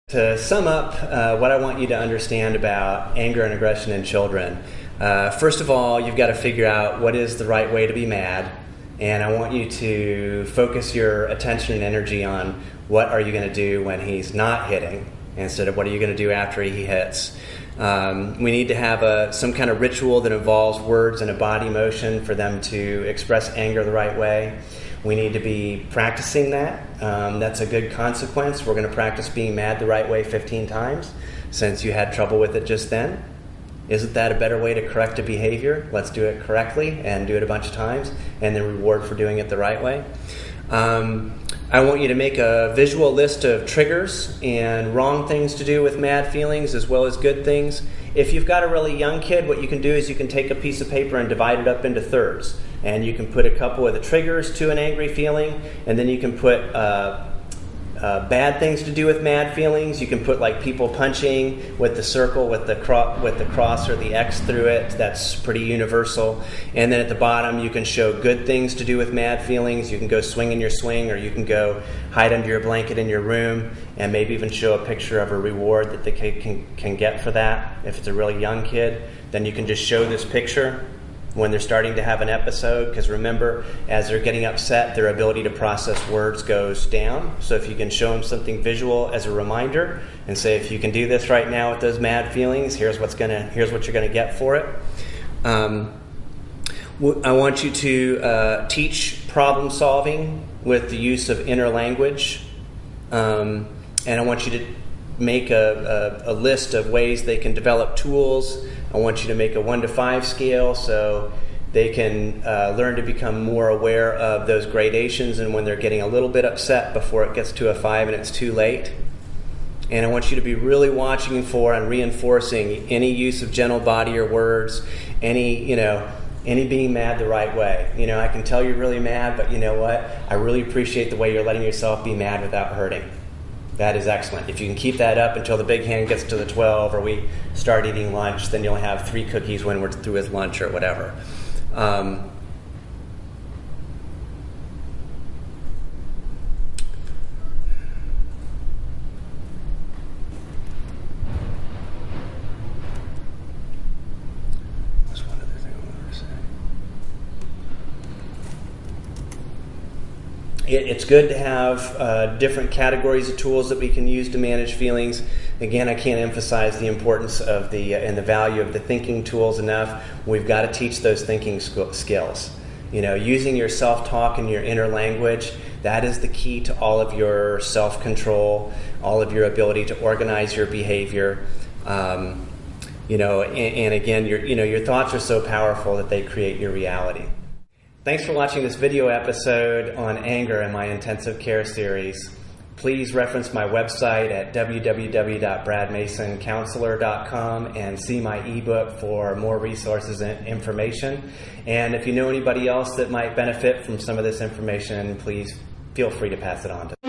To sum up what I want you to understand about anger and aggression in children, first of all, you've got to figure out what is the right way to be mad, and I want you to focus your attention and energy on what are you going to do when he's not hitting instead of what are you going to do after he hits. We need to have some kind of ritual that involves words and a body motion for them to express anger the right way. We need to be practicing that. That's a good consequence. We're going to practice being mad the right way 15 times since you had trouble with it just then. Isn't that a better way to correct a behavior? Let's do it correctly and do it a bunch of times and then reward for doing it the right way. I want you to make a visual list of triggers and wrong things to do with mad feelings as well as good things. If you've got a really young kid, what you can do is you can take a piece of paper and divide it up into thirds. And you can put a couple of the triggers to an angry feeling, and then you can put bad things to do with mad feelings. You can put like people punching with the circle with the cross or the X through it. That's pretty universal. And then at the bottom you can show good things to do with mad feelings. You can go swing in your swing, or you can go hide under your blanket in your room and maybe even show a picture of a reward that the kid can get for that. If it's a really young kid, then you can just show this picture when they're starting to have an episode, because remember, as they're getting upset, their ability to process words goes down. So if you can show them something visual as a reminder and say, if you can do this right now with those mad feelings, here's what you're going to get for it. I want you to teach problem solving with the use of inner language, and I want you to make a list of ways they can develop tools. I want you to make a 1 to 5 scale so they can learn to become more aware of those gradations and when they're getting a little bit upset before it gets to a 5 and it's too late. And I want you to be really watching for and reinforcing any use of gentle body or words, any being mad the right way. I can tell you're really mad, but you know what? I really appreciate the way you're letting yourself be mad without hurting. That is excellent. If you can keep that up until the big hand gets to the 12 or we start eating lunch, then you'll have 3 cookies when we're through with lunch or whatever. There's one other thing I wanted to say. It's good to have different categories of tools that we can use to manage feelings. Again, I can't emphasize the importance of and the value of the thinking tools enough. We've got to teach those thinking skills. Using your self-talk and your inner language, that is the key to all of your self-control, all of your ability to organize your behavior. And again, your thoughts are so powerful that they create your reality. Thanks for watching this video episode on anger in my intensive care series. Please reference my website at www.bradmasoncounselor.com and see my ebook for more resources and information. And if you know anybody else that might benefit from some of this information, please feel free to pass it on to them.